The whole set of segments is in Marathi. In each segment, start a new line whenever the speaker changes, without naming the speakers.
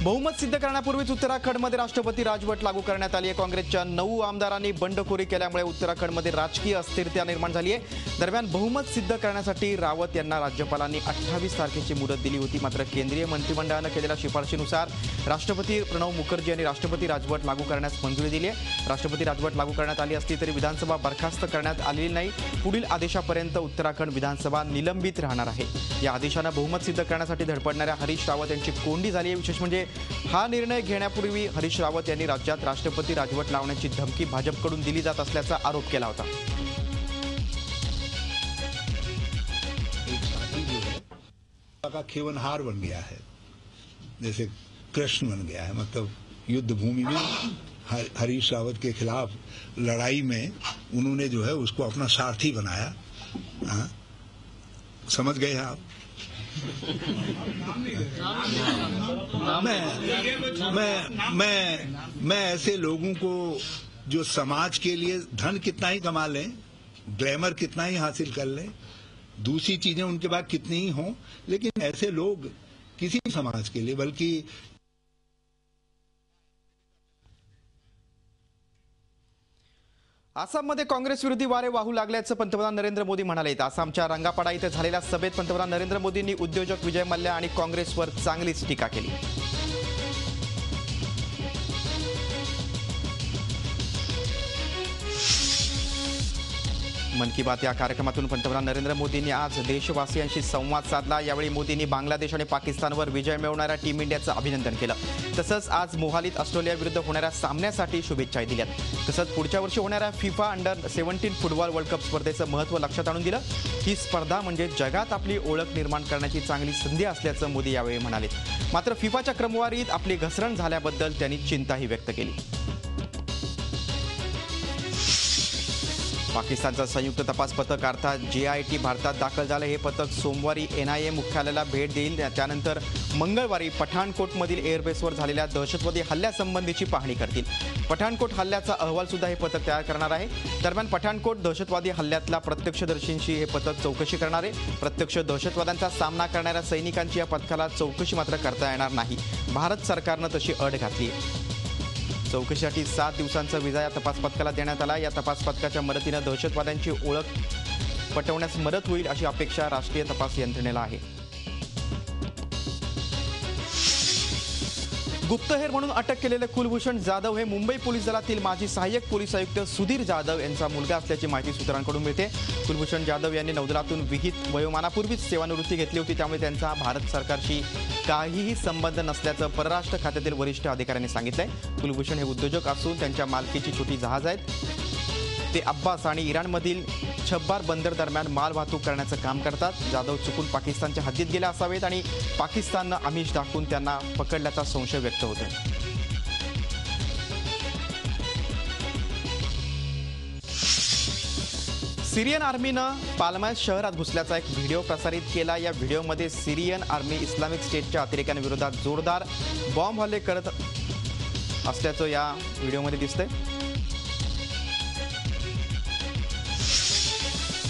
बहुमत सिद्ध करण्यापूर्वीच उत्तराखंडमध्ये राष्ट्रपती राजवट लागू करण्यात आली आहे। काँग्रेसच्या 9 आमदारांनी बंडखोरी केल्यामुळे उत्तराखंडमध्ये राजकीय अस्थिरता निर्माण झाली आहे। दरम्यान बहुमत सिद्ध करण्यासाठी रावत यांना राज्यपालांनी 28 तारखेची मुदत दिली होती, मात्र केंद्रीय मंत्रिमंडळाने केलेल्या शिफारशीनुसार राष्ट्रपती प्रणव मुखर्जी यांनी राष्ट्रपती राजवट लागू करण्यास मंजुरी दिली आहे। राष्ट्रपती राजवट लागू करण्यात आली असली तरी विधानसभा बरखास्त करण्यात आलेली नाही। पुढील आदेशापर्यंत उत्तराखंड विधानसभा निलंबित राहणार आहे। या आदेशाने बहुमत सिद्ध करण्यासाठी धडपडणाऱ्या हरीश रावत यांची कोंडी झाली आहे। विशेष म्हणजे हा निर्णय घेण्यापूर्वी हरीश रावत यांनी राज्यात राष्ट्रपती राजवट लावण्याची धमकी भाजपकडून दिली जात असल्याचा आरोप केला होता।
का खेवनहार बन गया है, जैसे कृष्ण बन गया है। मतलब युद्ध भूमि में हरीश रावत के खिलाफ लड़ाई में उन्होंने जो है उसको अपना सारथी बनाया। समझ गए आप? मैं ऐसे लोगों को जो समाज के लिए धन कितना ही कमा लें, ग्लैमर कितना ही हासिल कर लें, दूसरी चीजें उनके पास कितनी ही हों, लेकिन ऐसे लोग किसी समाज के लिए बल्कि
आसाममध्ये काँग्रेस विरोधी वारे वाहू लागल्याचं पंतप्रधान नरेंद्र मोदी म्हणाले। आसामच्या रंगापाडा इथे झालेल्या सभेत पंतप्रधान नरेंद्र मोदींनी उद्योजक विजय मल्ल्या आणि काँग्रेसवर चांगलीच टीका केली। मन की बात या कार्यक्रमातून पंतप्रधान नरेंद्र मोदींनी आज देशवासियांशी संवाद साधला। यावेळी मोदींनी बांगलादेश आणि पाकिस्तानवर विजय मिळवणाऱ्या टीम इंडियाचं अभिनंदन केलं। तसंच आज मोहालीत ऑस्ट्रेलिया विरुद्ध होणाऱ्या सामन्यासाठी शुभेच्छाही दिल्यात। तसंच पुढच्या वर्षी होणाऱ्या FIFA under-17 football world cup स्पर्धेचं महत्त्व लक्षात आणून दिलं। ही स्पर्धा म्हणजे जगात आपली ओळख निर्माण करण्याची चांगली संधी असल्याचं मोदी यावेळी म्हणाले। मात्र फिफाच्या क्रमवारीत आपली घसरण झाल्याबद्दल त्यांनी चिंताही व्यक्त केली। पाकिस्तानचं संयुक्त तपास पथक अर्थात JIT भारतात दाखल झालं। हे पथक सोमवारी NIA मुख्यालयाला भेट देईल। त्यानंतर मंगळवारी पठाणकोटमधील एअरबेसवर झालेल्या दहशतवादी हल्ल्यासंबंधीची पाहणी करतील। पठाणकोट हल्ल्याचा अहवाल सुद्धा हे पथक तयार करणार आहे। दरम्यान पठाणकोट दहशतवादी हल्ल्यातल्या प्रत्यक्षदर्शींची हे पथक चौकशी करणार आहे। प्रत्यक्ष दहशतवाद्यांचा सामना करणाऱ्या सैनिकांची या पथकाला चौकशी मात्र करता येणार नाही। भारत सरकारनं तशी अट घातली आहे। चौकशीसाठी 7 दिवसांचा व्हिसा या तपास पथकाला देण्यात आला। या तपास पथकाच्या मदतीने दहशतवाद्यांची ओळख पटवण्यास मदत होईल अशी अपेक्षा राष्ट्रीय तपास यंत्रणेला आहे। गुप्तहेर म्हणून अटक केलेले कुलभूषण जाधव हे मुंबई पोलीस दलातील माजी सहाय्यक पोलीस आयुक्त सुधीर जाधव यांचा मुलगा असल्याची माहिती सूत्रांकडून मिळते। कुलभूषण जाधव यांनी नौदलातून विहित वयोमानापूर्वीच सेवानिवृत्ती घेतली होती, त्यामुळे त्यांचा भारत सरकारशी काहीही संबंध नसल्याचं परराष्ट्र खात्यातील वरिष्ठ अधिकाऱ्यांनी सांगितलंय। कुलभूषण हे उद्योजक असून त्यांच्या मालकीची छोटी जहाज आहेत। ते अब्बास आणि इराणमधील छब्बार बंदर दरम्यान माल वाहतूक करण्याचं काम करतात। जाधव चुकून पाकिस्तानच्या हद्दीत गेले असावेत आणि पाकिस्ताननं आमिष दाखवून त्यांना पकडल्याचा संशय व्यक्त होतोय। सिरियन आर्मीनं पाल्मास शहरात घुसल्याचा एक व्हिडिओ प्रसारित केला। या व्हिडिओमध्ये सिरियन आर्मी इस्लामिक स्टेटच्या अतिरेक्यांविरोधात जोरदार बॉम्ब हल्ले करत असल्याचं या व्हिडिओमध्ये दिसतंय।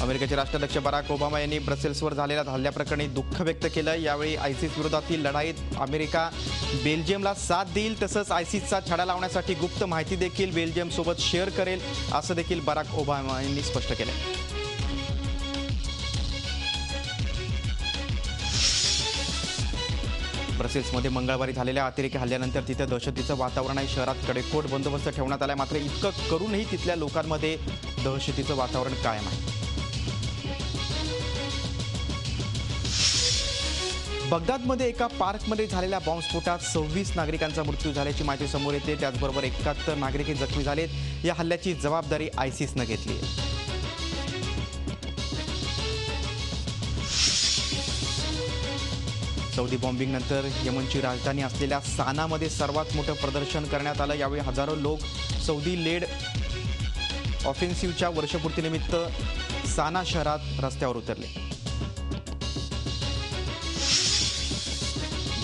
अमेरिकेचे राष्ट्राध्यक्ष बराक ओबामा यांनी ब्रसेल्सवर झालेल्या हल्ल्याप्रकरणी दुःख व्यक्त केलं। यावेळी आयसिस विरोधातील लढाईत अमेरिका बेल्जियमला साथ देईल, तसंच आयसिसचा छडा लावण्यासाठी गुप्त माहिती देखील बेल्जियमसोबत शेअर करेल असं देखील बराक ओबामा यांनी स्पष्ट केलं। ब्रसेल्समध्ये मंगळवारी झालेल्या अतिरेकी हल्ल्यानंतर तिथे दहशतीचं वातावरण आहे। शहरात कडेकोट बंदोबस्त ठेवण्यात आलाय, मात्र इतकं करूनही तिथल्या लोकांमध्ये दहशतीचं वातावरण कायम आहे। बगदादमध्ये एका पार्कमध्ये झालेल्या बॉम्बस्फोटात 26 नागरिकांचा मृत्यू झाल्याची माहिती समोर येते। त्याचबरोबर 71 नागरिकही जखमी झालेत। या हल्ल्याची जबाबदारी आयसिसनं घेतली आहे। सौदी बॉम्बिंगनंतर यमनची राजधानी असलेल्या सानामध्ये सर्वात मोठं प्रदर्शन करण्यात आलं। यावेळी हजारो लोक सौदी लेड ऑफेन्सिव्हच्या वर्षपूर्तीनिमित्त साना शहरात रस्त्यावर उतरले।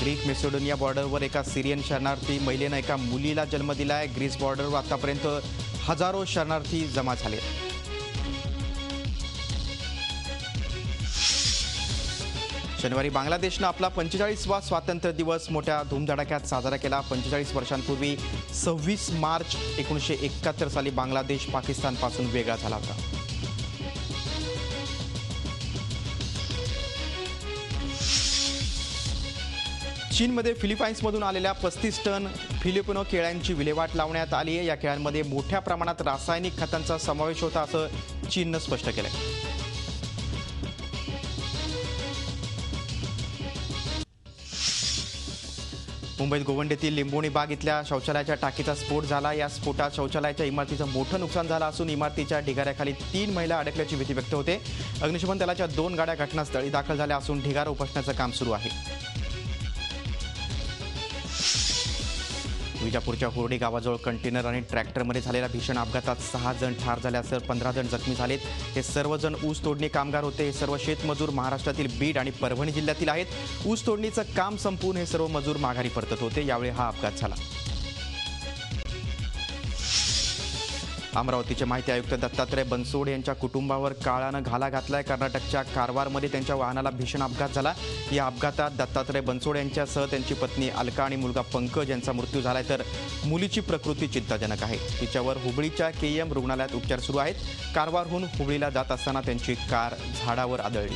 ग्रीक मेसिडोनिया बॉर्डरवर एका सिरियन शरणार्थी महिलेनं एका मुलीला जन्म दिलाय। ग्रीस बॉर्डरवर आतापर्यंत हजारो शरणार्थी जमा झाले। शनिवारी बांगलादेशनं आपला 45वा स्वातंत्र्य दिवस मोठ्या धूमधडाक्यात साजरा केला. 45 वर्षांपूर्वी 26 मार्च 1971 साली बांगलादेश पाकिस्तानपासून वेगळा झाला होता. चीनमध्ये फिलिपाईन्समधून आलेल्या 35 टन फिलिपिनो केळ्यांची विल्हेवाट लावण्यात आली आहे. या केळ्यांमध्ये मोठ्या प्रमाणात रासायनिक खतांचा समावेश होता असं चीननं स्पष्ट केलंय. मुंबईत गोवंडेतील लिंबोणी बाग इथल्या शौचालयाच्या टाकीचा स्फोट झाला. या स्फोटात शौचालयाच्या इमारतीचं मोठं नुकसान झालं असून इमारतीच्या ढिगाऱ्याखाली 3 महिला अडकल्याची भीती व्यक्त होते. अग्निशमन दलाच्या 2 गाड्या घटनास्थळी दाखल झाल्या असून ढिगारा उपसण्याचं काम सुरू आहे. विजापूरच्या हुर्डी गावाजवळ कंटेनर आणि ट्रॅक्टरमध्ये झालेल्या भीषण अपघातात 6 जण ठार झाले असून 15 जण जखमी झालेत. हे सर्वजण ऊस तोडणी कामगार होते. हे सर्व शेतमजूर महाराष्ट्रातील बीड आणि परभणी जिल्ह्यातील आहेत. ऊस तोडणीचं काम संपवून हे सर्व मजूर माघारी परतत होते. यावेळी हा अपघात झाला. अमरावतीचे माहिती आयुक्त दत्तात्रय बनसोडे यांच्या कुटुंबावर काळानं घाला घातलाय. कर्नाटकच्या कारवारमध्ये त्यांच्या वाहनाला भीषण अपघात झाला. या अपघातात दत्तात्रय बनसोडे यांच्यासह त्यांची पत्नी अलका आणि मुलगा पंकज यांचा मृत्यू झालाय, तर मुलीची प्रकृती चिंताजनक आहे. तिच्यावर हुबळीच्या KM रुग्णालयात उपचार सुरू आहेत. कारवारहून हुबळीला जात असताना त्यांची कार झाडावर आदळली.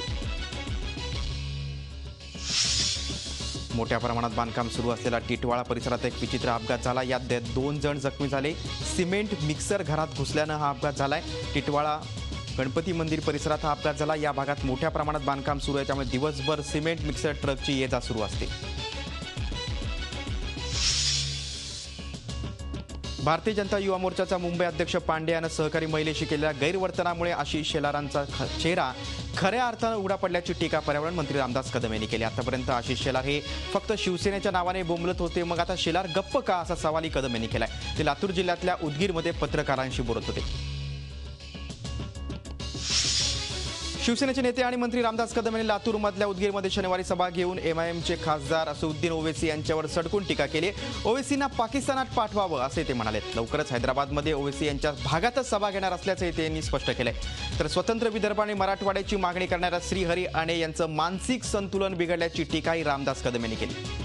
मोठ्या प्रमाणात बांधकाम सुरू असलेला टिटवाळा परिसरात एक विचित्र अपघात झाला. यात 2 जण जखमी झाले. सिमेंट मिक्सर घरात घुसल्यानं हा अपघात झालाय. टिटवाळा गणपती मंदिर परिसरात हा अपघात झाला. या भागात मोठ्या प्रमाणात बांधकाम सुरू आहे, त्यामुळे दिवसभर सिमेंट मिक्सर ट्रकची ये जा सुरू असते. भारतीय जनता युवा मोर्चाचा मुंबई अध्यक्ष पांडे यानं सहकारी महिलेशी केलेल्या गैरवर्तनामुळे आशिष शेलारांचा चेहरा खऱ्या अर्थानं उघडा पडल्याची टीका पर्यावरण मंत्री रामदास कदम यांनी केली. आतापर्यंत आशिष शेलार हे फक्त शिवसेनेच्या नावाने बोंबलत होते, मग आता शेलार गप्प का, असा सवालही कदम यांनी केलाय. ते लातूर जिल्ह्यातल्या उदगीरमध्ये पत्रकारांशी बोलत होते. शिवसेनेचे नेते आणि मंत्री रामदास कदम यांनी लातूरमधल्या उदगीरमध्ये शनिवारी सभा घेऊन MIMचे खासदार असदुद्दीन ओवैसी यांच्यावर सडकून टीका केली. ओवैसींना पाकिस्तानात पाठवावं असे ते म्हणाले. लवकरच हैदराबादमध्ये ओवैसी यांच्या भागातच सभा घेणार असल्याचे त्यांनी स्पष्ट केलंय. तर स्वतंत्र विदर्भ आणि मराठवाड्याची मागणी करणाऱ्या श्रीहरी आणे यांचं मानसिक संतुलन बिघडल्याची टीकाही रामदास कदम यांनी केली.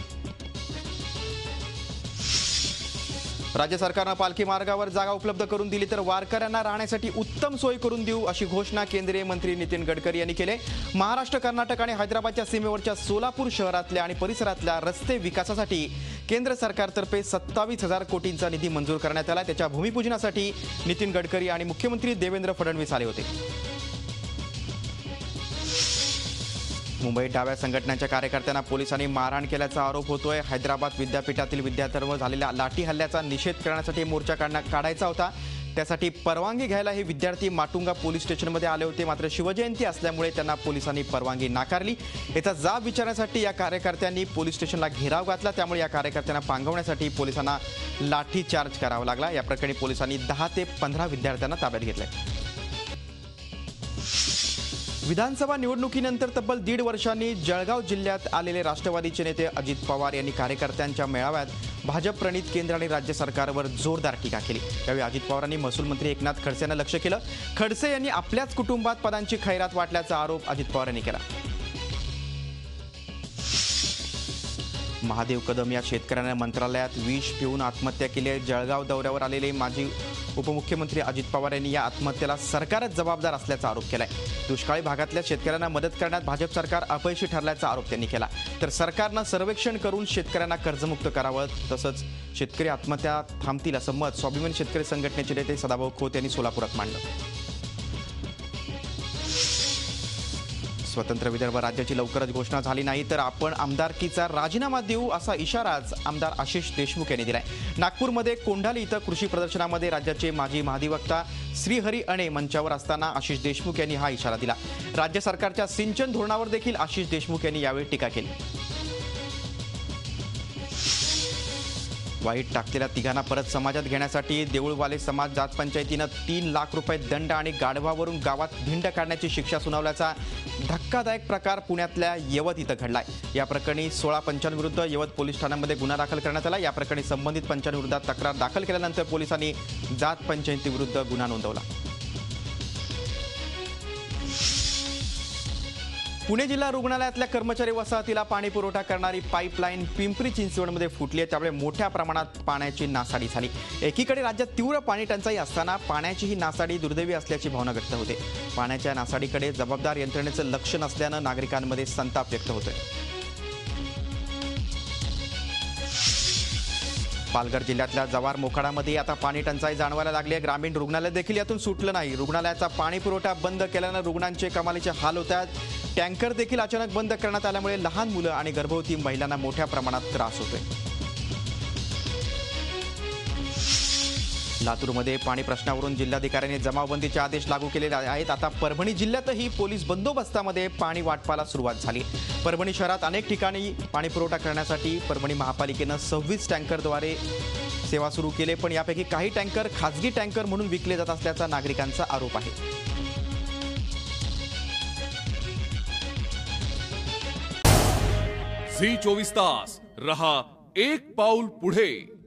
राज्य सरकारनं पालखी मार्गावर जागा उपलब्ध करून दिली तर वारकऱ्यांना राहण्यासाठी उत्तम सोय करून देऊ, अशी घोषणा केंद्रीय मंत्री नितीन गडकरी यांनी केली. महाराष्ट्र, कर्नाटक आणि हैदराबादच्या सीमेवरच्या सोलापूर शहरातल्या आणि परिसरातल्या रस्ते विकासासाठी केंद्र सरकारतर्फे 27,000 कोटींचा निधी मंजूर करण्यात आला. त्याच्या भूमिपूजनासाठी नितीन गडकरी आणि मुख्यमंत्री देवेंद्र फडणवीस आले होते. मुंबईत डाव्या संघटनांच्या कार्यकर्त्यांना पोलिसांनी मारहाण केल्याचा आरोप होतोय. हैदराबाद विद्यापीठातील विद्यार्थ्यांवर झालेल्या लाठी हल्ल्याचा निषेध करण्यासाठी मोर्चा काढायचा होता. त्यासाठी परवानगी घ्यायला हे विद्यार्थी माटुंगा पोलीस स्टेशनमध्ये आले होते. मात्र शिवजयंती असल्यामुळे त्यांना पोलिसांनी परवानगी नाकारली. याचा जाब विचारण्यासाठी या कार्यकर्त्यांनी पोलीस स्टेशनला घेराव घातला. त्यामुळे या कार्यकर्त्यांना पांगवण्यासाठी पोलिसांना लाठी चार्ज करावा लागला. या प्रकरणी पोलिसांनी 10 ते 15 विद्यार्थ्यांना ताब्यात घेतलंय. विधानसभा निवडणुकीनंतर तब्बल 1.5 वर्षांनी जळगाव जिल्ह्यात आलेले राष्ट्रवादीचे नेते अजित पवार यांनी कार्यकर्त्यांच्या मेळाव्यात भाजप प्रणित केंद्र आणि राज्य सरकारवर जोरदार टीका केली. यावेळी अजित पवारांनी महसूल मंत्री एकनाथ खडसे यांना लक्ष केलं. खडसे यांनी आपल्याच कुटुंबात पदांची खैरात वाटल्याचा आरोप अजित पवार यांनी केला. महादेव कदम या शेतकऱ्याने मंत्रालयात विष पिऊन आत्महत्या केली आहे. जळगाव दौऱ्यावर आलेले माजी उपमुख्यमंत्री अजित पवार यांनी या आत्महत्येला सरकारच जबाबदार असल्याचा आरोप केलाय. दुष्काळी भागातल्या शेतकऱ्यांना मदत करण्यात भाजप सरकार अपयशी ठरल्याचा आरोप त्यांनी केला. तर सरकारनं सर्वेक्षण करून शेतकऱ्यांना कर्जमुक्त करावं, तसंच शेतकरी आत्महत्या थांबतील असं मत स्वाभिमानी शेतकरी संघटनेचे नेते सदाभाऊ खोत यांनी सोलापुरात मांडलं. स्वतंत्र विदर्भ राज्याची लवकरच घोषणा झाली नाही तर आपण आमदारकीचा राजीनामा देऊ, असा इशाराच आमदार आशिष देशमुख यांनी दिलाय. नागपूरमध्ये कोंढाली इथं कृषी प्रदर्शनामध्ये राज्याचे माजी महाधिवक्ता श्रीहरी आणे मंचावर असताना आशिष देशमुख यांनी हा इशारा दिला. राज्य सरकारच्या सिंचन धोरणावर देखील आशिष देशमुख यांनी यावेळी टीका केली. वाईट टाकलेल्या तिघांना परत समाजात घेण्यासाठी देऊळवाले समाज जात पंचायतीनं 3 लाख रुपये दंड आणि गाढवावरून गावात भिंड काढण्याची शिक्षा सुनावल्याचा धक्कादायक प्रकार पुण्यातल्या यवत इथं घडलाय. या प्रकरणी 16 पंचांविरुद्ध यवत पोलीस ठाण्यामध्ये गुन्हा दाखल करण्यात आला. या प्रकरणी संबंधित पंचांविरोधात तक्रार दाखल केल्यानंतर पोलिसांनी जात पंचायतीविरुद्ध गुन्हा नोंदवला. पुणे जिल्हा रुग्णालयातल्या कर्मचारी वसाहतीला पाणी पुरवठा करणारी पाईपलाईन पिंपरी चिंचवडमध्ये फुटली आहे, त्यामुळे मोठ्या प्रमाणात पाण्याची नासाडी झाली। एकीकडे राज्यात तीव्र पाणी टंचाई असताना पाण्याची ही नासाडी दुर्दैवी असल्याची भावना व्यक्त होते। पाण्याच्या नासाडीकडे जबाबदार यंत्रणेचं लक्ष नसल्यानं नागरिकांमध्ये संताप व्यक्त होतोय। पालघर जिल्ह्यातल्या जव्हार मोखाडामध्ये आता पाणी टंचाई जाणवायला लागली आहे। ग्रामीण रुग्णालय देखील यातून सुटलं नाही। रुग्णालयाचा पाणी पुरवठा बंद केल्यानं रुग्णांचे कमालीचे हाल होत आहेत। टँकर देखील अचानक बंद करण्यात आल्यामुळे लहान मुलं आणि गर्भवती महिलांना मोठ्या प्रमाणात त्रास होतोय। लातूरमध्ये पाणी प्रश्नावरून जिल्हाधिकाऱ्यांनी जमावबंदीचे आदेश लागू केलेले आहेत। आता परभणी जिल्ह्यातही पोलीस बंदोबस्तामध्ये पाणी वाटपाला सुरुवात झाली। परभणी शहरात अनेक ठिकाणी पाणी पुरवठा करण्यासाठी परभणी महापालिकेनं 26 टँकरद्वारे सेवा सुरू केली, पण यापैकी काही टँकर खासगी टँकर म्हणून विकले जात असल्याचा नागरिकांचा आरोप आहे।
झी 24 तास रहा एक पाऊल पुढे।